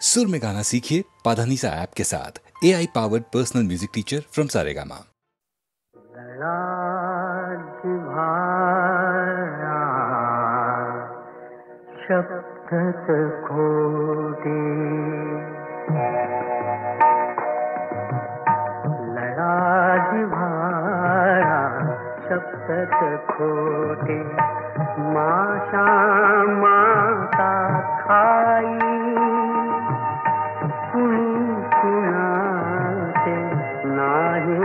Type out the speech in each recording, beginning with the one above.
सुर में गाना सीखिए पाधानीसा ऐप के साथ। AI powered personal music teacher from Saregama. शब्दच खोटे लळाजिव्हाळा शब्दच खोटे माशा माता खाई कुणी कुणाचे नाही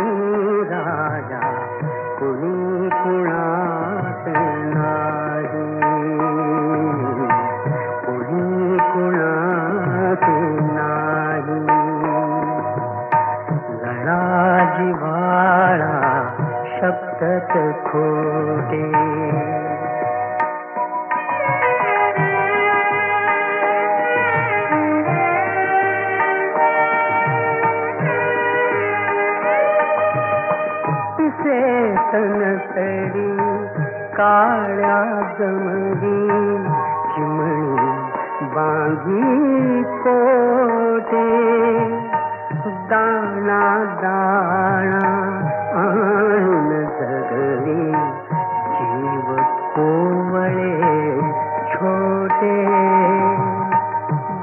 राजा कुणी कुणाचे नाही कुणी कुणाचे नाही लळाजिव्हाळा शब्दच खोटे तनसडी काळ्या जमली चिमणी बांधी कोटे दाणा दाणा आणून जगली जीव कोवळे छोटे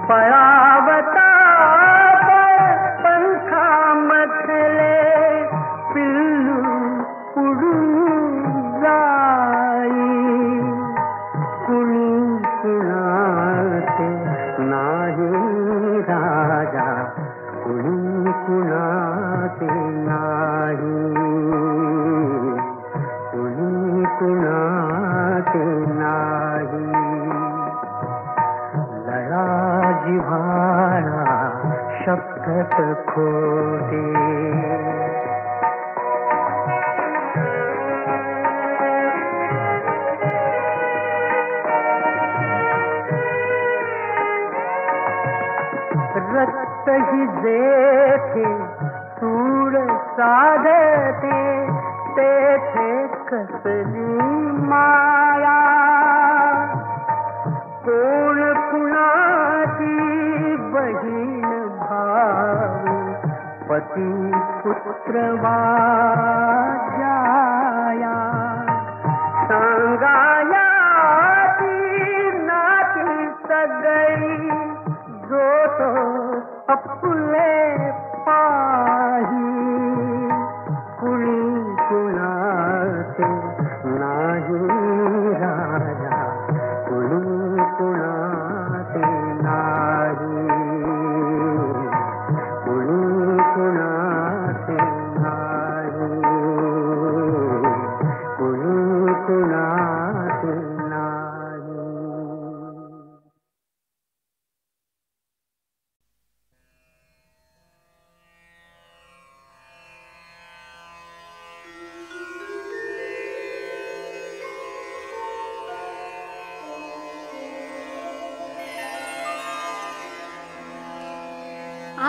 पळावता पंखामधले पिल्लू उडून जाई कुणी कुणाचे नाही राजा कुणी कुणाचे नाही कुणी कुणाचे नाही लळाजिव्हाळा शब्दच खोटे रक्त ही जेथे सूर साधते तेथे कसली माया कोण कुणाची बहीण भाऊ पती पुत्र वाजाया सांगाया ती नाती सगळी जो तो अपुले पाही कुणी कुणाचे नाही राजा कुणी कुणाचे नाही कुणी कुणाचे नाही कुणी कुणाचे नाही.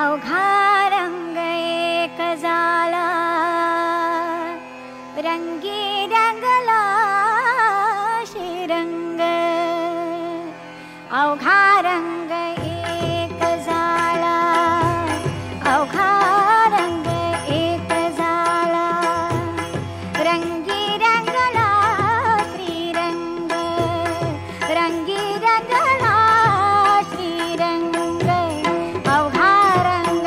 अवघा रंग एक झाला रंगी रंगला शिरंग अवघा रंग एक झाला अवघा रंग एक झाला रंगी रंगला श्रीरंग रंगी रंगला श्रीरंग अवघा रंग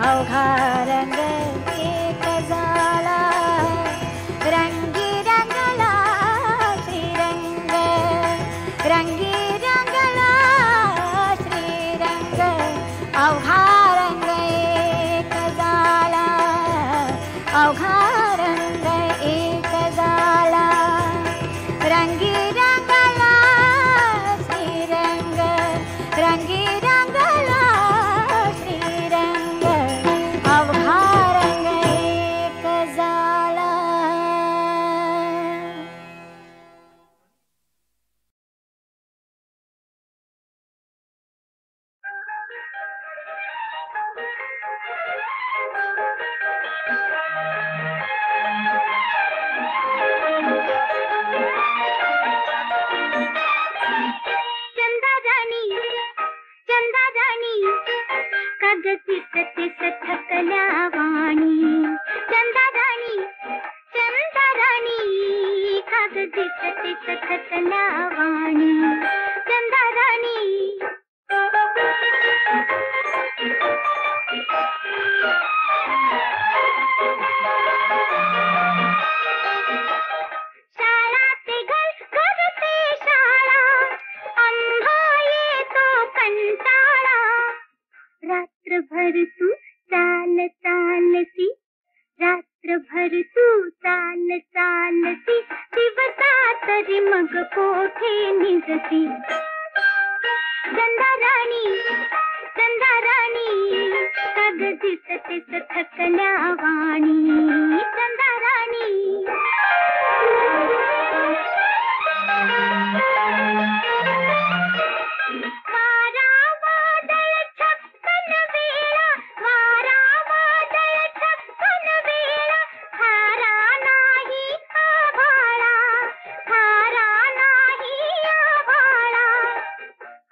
अवघा रंग एक झाला रंगी रंगला श्रीरंग रंगी रंगला श्रीरंग अवघा रंग एक झाला अवघा रंग एक झाला रंगी रंगला श्रीरंग रंगी रंगला श्रीरंग अवघा रंग एक झाला. चंदा राणी काग तिस तिस थकल्या वाणी चंदा राणी काग तिस तिस थकल्या वाणी चंदा राणी शाळा ते घर घर ते शाळा आंबा येतो कंटाळा रात्रभर तू चाल चालती रात्रभर तू चाल चालती दिवसा तरी मग कोठे निजती चंदा राणी काग दिस तिस थकल्या वाणी चंदा राणी वारा वादळ छक्कन वेळा वारा वादळ छक्कन वेळा थारा नाही आभाळा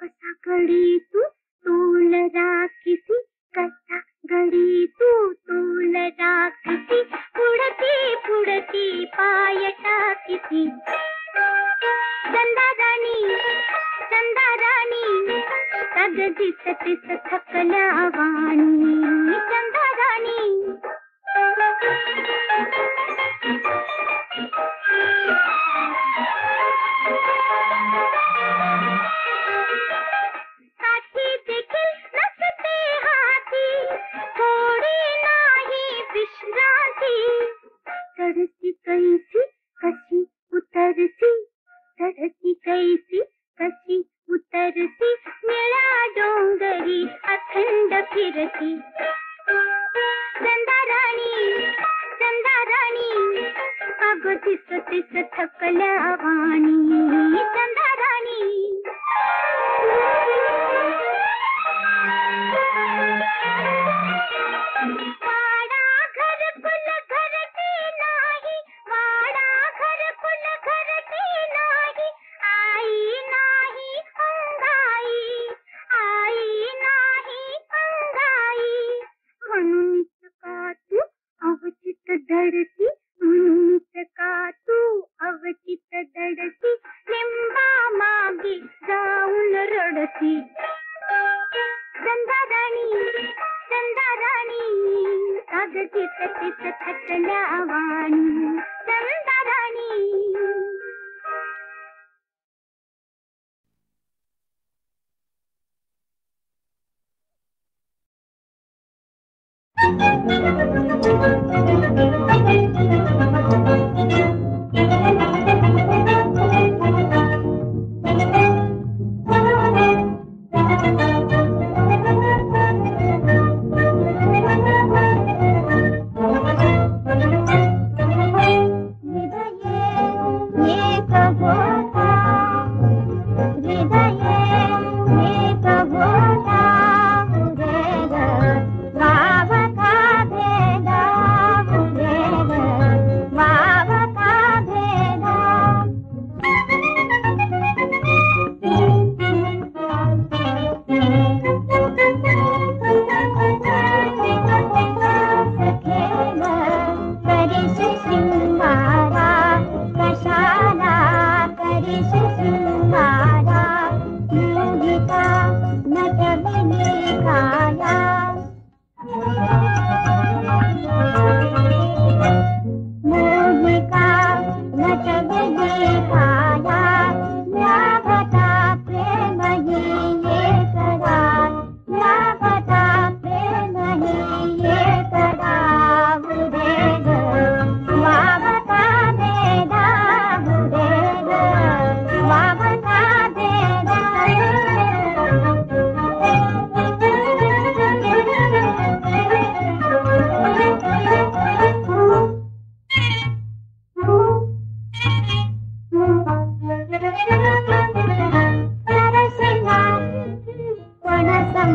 कसा गडी तू तोल राखीसी कसा गडी तू तोल राखीसी पुढती पुढती पाय टाकीसी चंदा राणी काग दिस तिस थकल्या वाणी चंदा राणी साठी देखील नसते हाती थोडी नाही विश्रांती चढती कैसी कशी उतरसी चढती कैसी कशी उतरसी निळा डोंगरी अखंड फिरती चंदा राणी काग तिस तिस थकल्या वाणी चंदा राणी वाडा घरकुल घरटी नाही वाडा घरकुल घरटी नाही आई नाही अंगाई म्हणूनच का तू अवचित धडती म्हणूनच का तू अवचित धडती लिंबा मागे जाऊन रडती चंदा राणी काग तिस तिस थकल्या वाणी चंदा राणी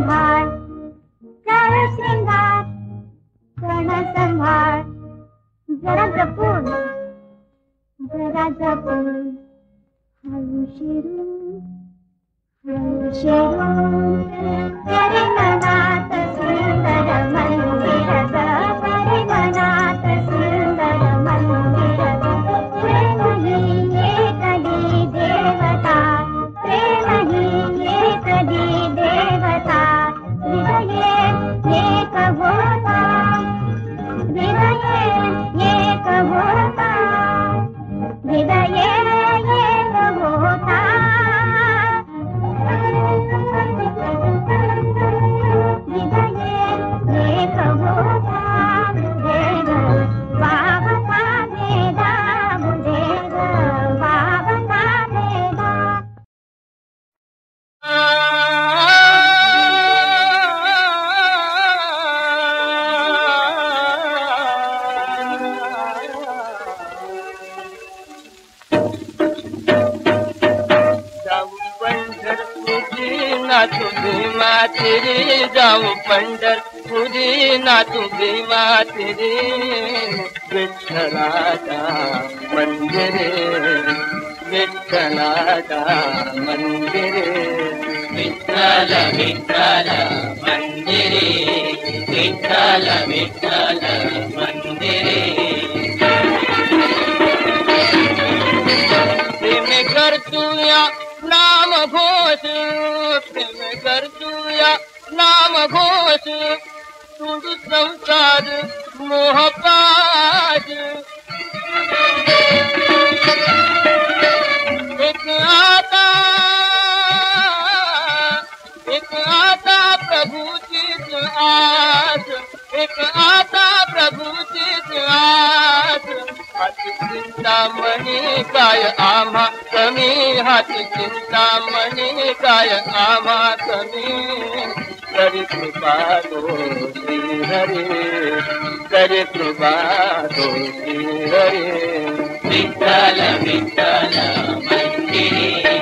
संभाळ कर श्रृंगार सण संभाळ जरा जपून हळू शिरून करे मनात सुंदर मंदिर ग करे मनात सुंदर मंदिर प्रेम ही एकली देवता प्रेम ही एकली देवता हृदये एक होता हृदये एक होता हृदये एक होता तेरी जाऊं पंढरपुरी नातू भीमा तेरी विठ्ठलाचा मंदिरे विठ्ठलाचा मंदिरे विठ्ठल विठ्ठल मंदिरे विठ्ठल विठ्ठल मंदिरे प्रेम करतूया नाम घोष प्रेम करतूया नाम घोष तुझ संसार मोहपाश एक आता प्रभूचीच आस एक आता प्रभूचीच आस हाती चिंतामणी काय आम्हा कमी हाती चिंतामणी काय आम्हा कमी करी कृपा तो श्री हरे करी कृपा तो श्री हरे विठ्ठल विठ्ठल मंदिरे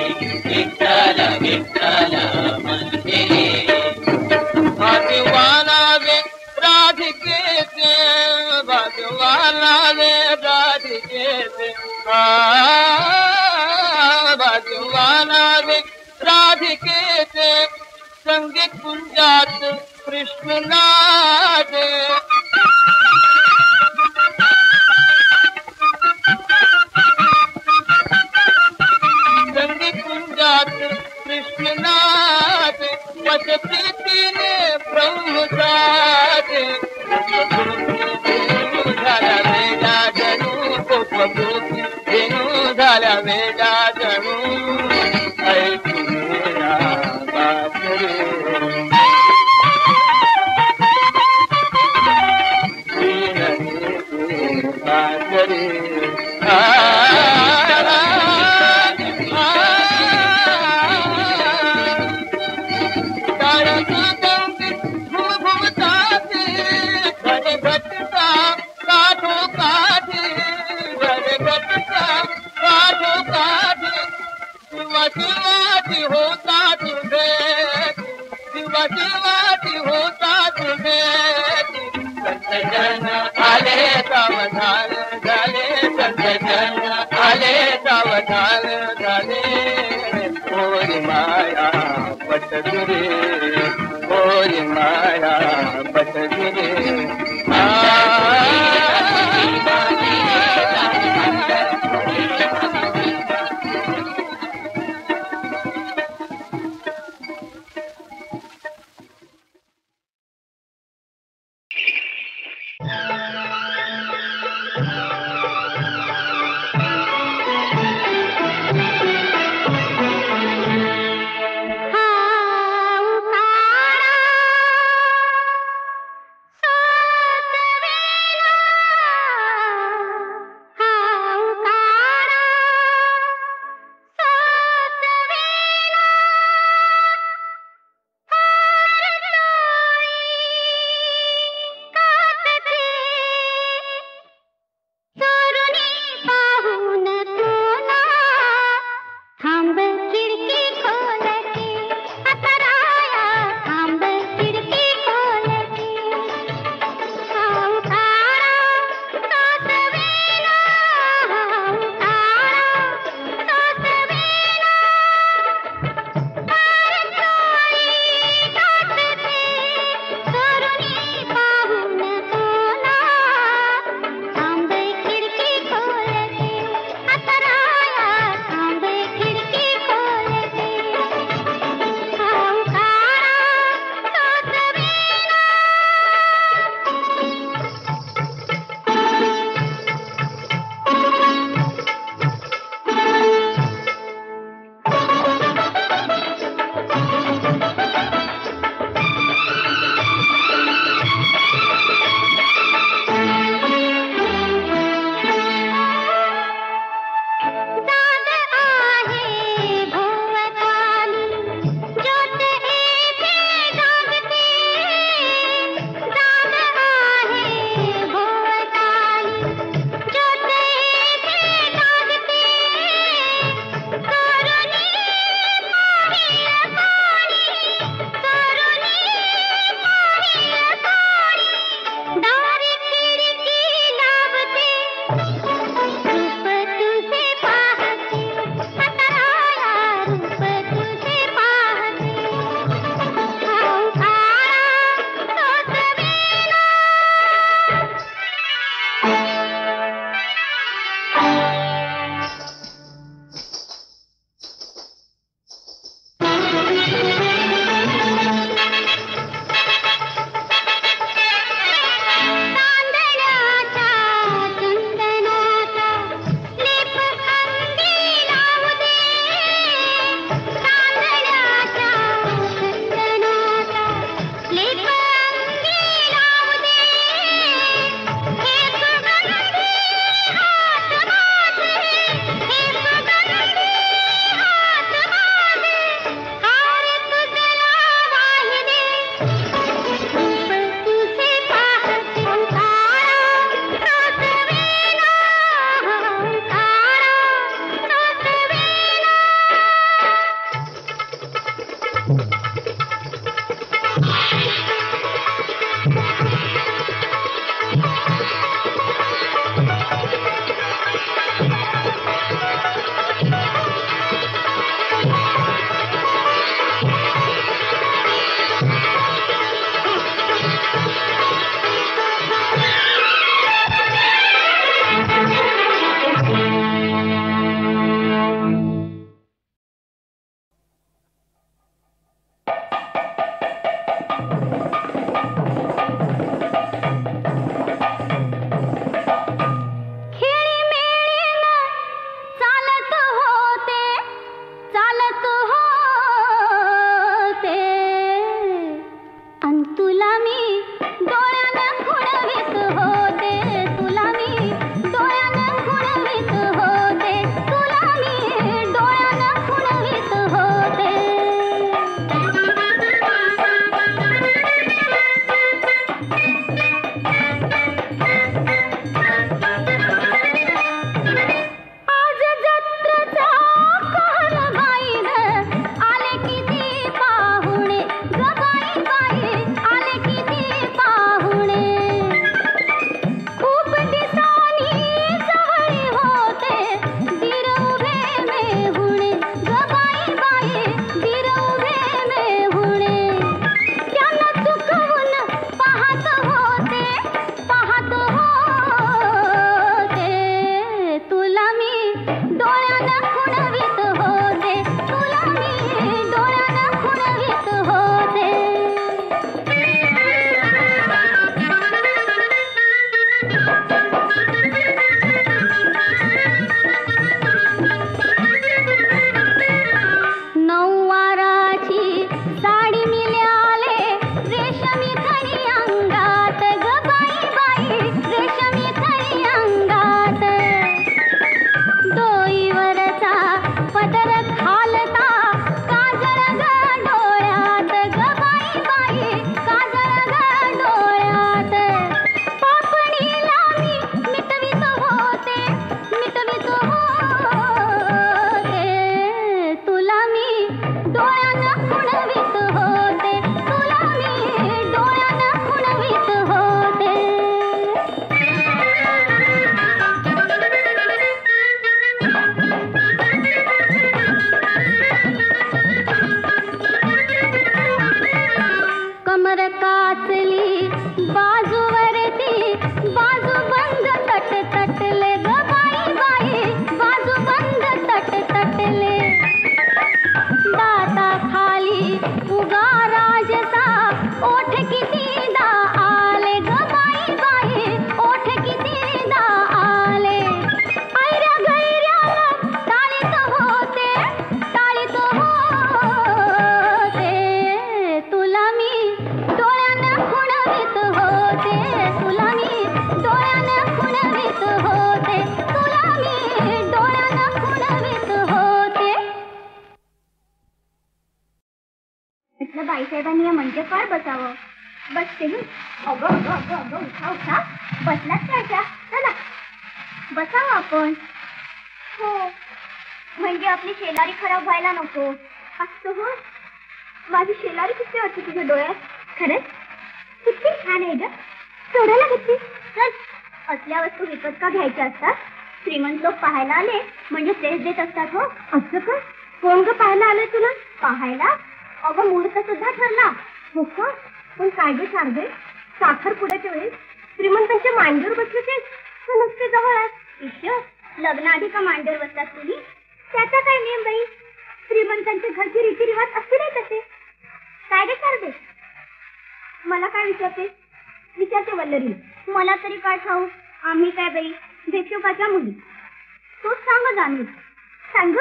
विठ्ठल विठ्ठल मंदिरे भगवाना वे राधिकेचे भगवाना वे राधिकेचे भगवाना वे राधिकेचे संगीत कुंजात कृष्ण नाचे संगीत कुंजात कृष्ण नाचे वस प्रीतीने ब्रह्म जाते झाला वेदा जणू गोपगोपी धेनू झाला वेदा जणू ऐकून शिवाजी होता तुझे शिवाजी होता तुझे संत जन आले सावधान झाले संत जन आले सावधान झाले ओरी माया पटदुरे ओरी माया पटदुरे बाईसाहेबांनी या म्हणजे फार बसावं. बसते मी. अगं अगं अगं अगं उठा उठा. बसलाच त्याच्या. चला बसावं आपण. हो म्हणजे आपली शेलारी खराब व्हायला नको. असतो हो. माझी शेलारी किती वाटते तुझ्या डोळ्यात. खरंच किती छान आहे ग. सोडायला घेतली. चल असल्या वस्तू विकत का घ्यायच्या असतात. श्रीमंत लोक पाहायला आले म्हणजे सेस देत असतात. हो असं का. कोण ग पाहायला आलंय तुला. पाहायला. अगं मुहूर्त सुद्धा ठरला. हो का. पण काय गे शारदे साखर पुड्याच्या वेळी श्रीमंतांच्या मांडीवर बसले नुसते जवळ आहेत. ईश्वर लग्नाआधी का मांडीवर बसतात तुम्ही. त्याचा काय नियम बाई. श्रीमंतांच्या घरचे रीतिरिवाज असते नाही तसे. काय गे शारदे मला काय विचारते. विचारते वल्लरी. मला तरी काय ठाऊक. आम्ही काय बाई भिक्षुकाच्या मुली. तूच सांग जाणून. सांग.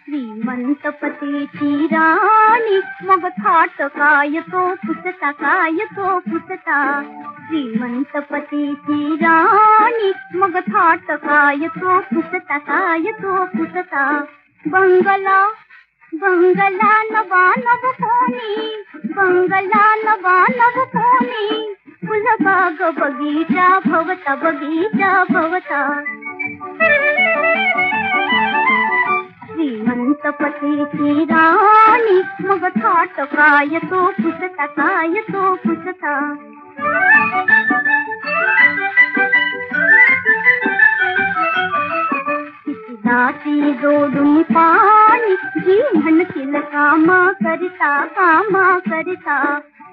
श्रीमंत पतीची राणी मग थाट काय तो पुसता काय तो पुसता. श्रीमंत पतीची राणी मग थाट काय तो पुसता काय तो पुसता. बंगला बंगला नवा नव कोणी. बंगला नवा नव कोणी. बाग बगीचा भवता बगीचा भवता श्रीमंत पतीची राणी मग थाट काय तो पुसता काय तो पुसता दाती जोडून पाणी जी म्हणतील कामा करता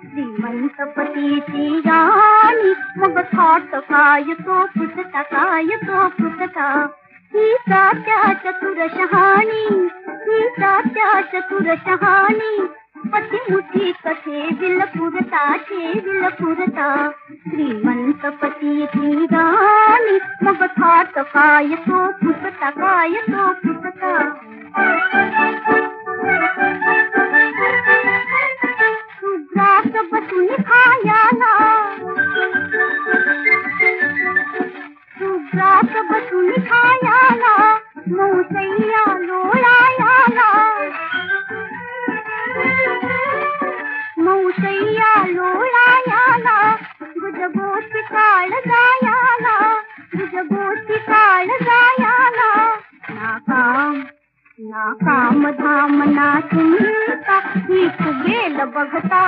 श्रीमंत पतीची राणी मग थाट काय तो पुसता ही सात्या चतुर शहाणी पती मुठी कथे विलपुरता श्रीमंत पतीची राणी मग थाट काय तो पुसता सुग्रास बसून खायाला मौसैया लोळायाला गुजगोष्टी काळ गायाला नाकाम धाम नाचुनिका ही गेल बघता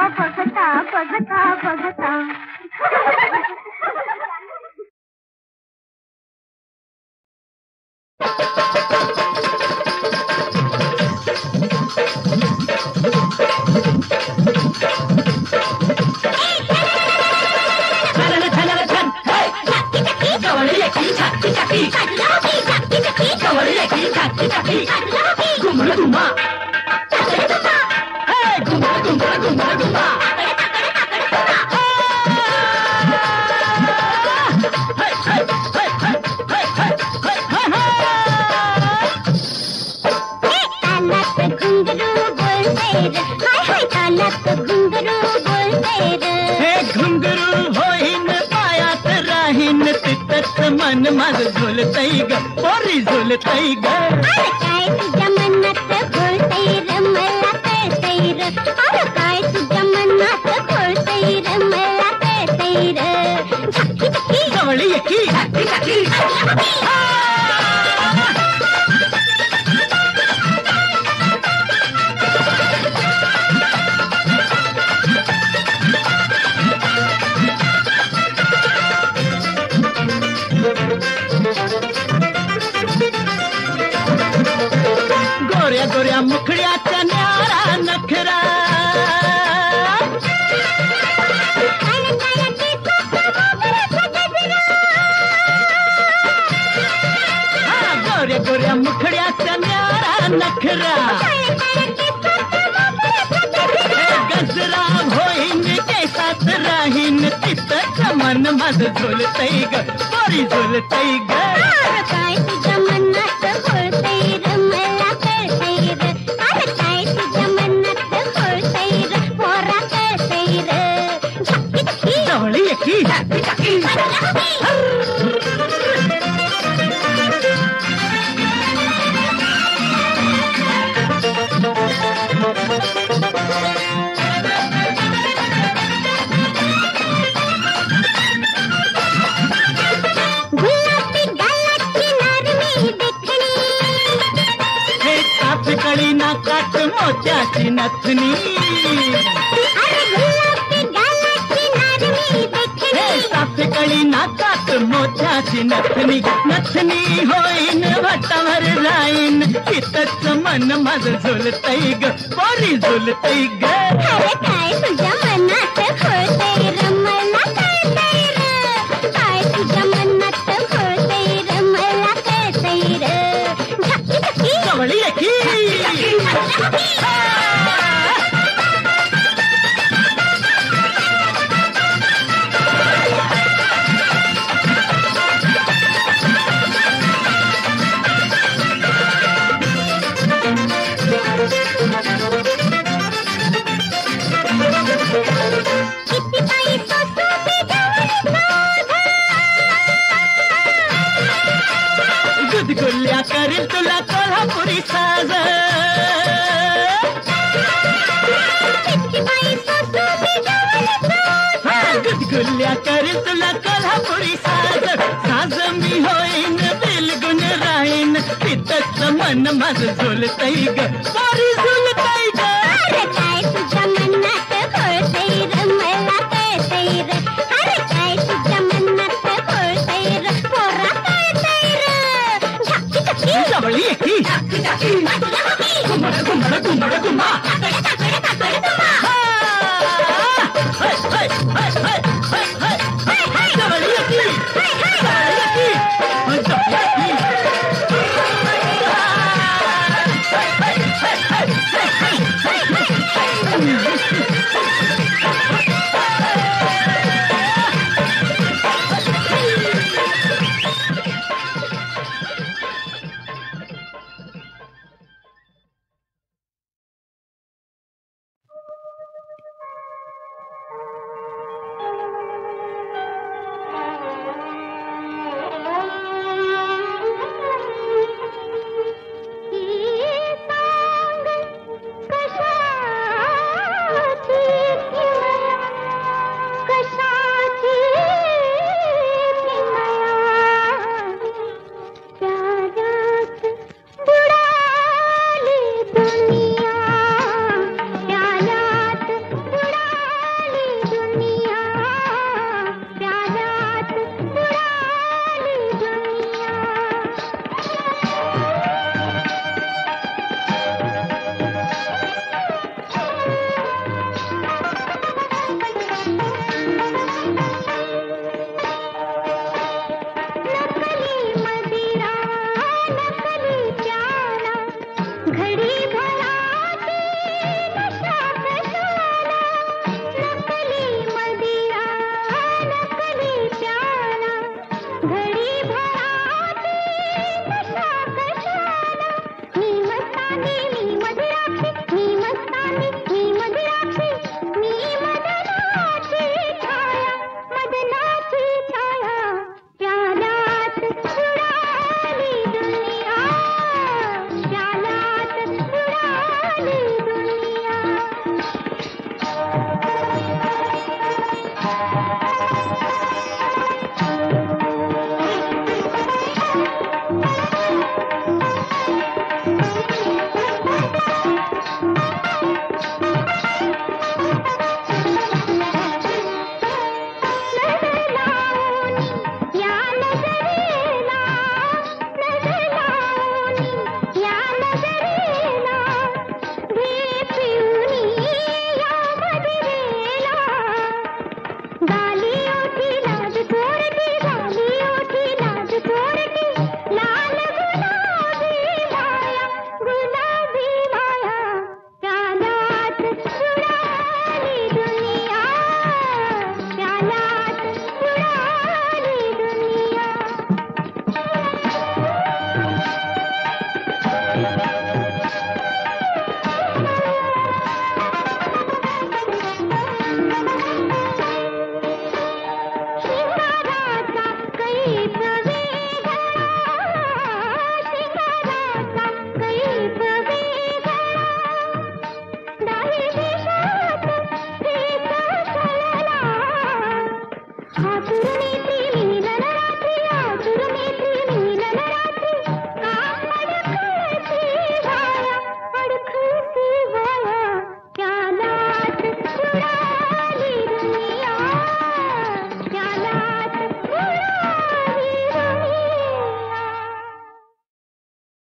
मन माझ झोलतई ग पोरी झोलतई ग काय तुझ्या मनात घोळतई र मला कळतई र काय तुझ्या मनात घोळतई र मला कळतई र जवळ ये की गोऱ्या मुखड्याचा न्यारा नखरा गोऱ्या मुखड्याचा न्यारा नखरा गजरा होईन केसात राहीन तिथंच मन माझ झोलतई ग पोरी झोलतई ग काय तुझ्या मनात घोळतई र मला कळतई र काय तुझ्या मनात घोळतई र पोरा कळतई र जवळ ये की कळी नाकात मोत्याची नथनी कळी नाकात मोत्याची नथनी होईन वाटावर राहीन तिथंच मन माझ झोलतई ग पोरी झोलतई ग काय तुझ्या मनात घोळतई र मला कळतई र काय तुझ्या मनात घोळतई र मला कळतई र जवळ ये की किती घातल्या कर तुला कोल्हापुरी साज साज मी होईन बिलगुन राहीन तिथंच मन माझं झुलतय ग पोरी झुलतय ग अरे काय तुझ्या मनात बोलतय र मला कळतय र अरे काय तुझ्या मनात बोलतय र पोरा कळतय र झाकी झाकी जवळी एकी झाकी झाकी घुमड घुमड घुमड घुमा जवळी एकी हातुरणी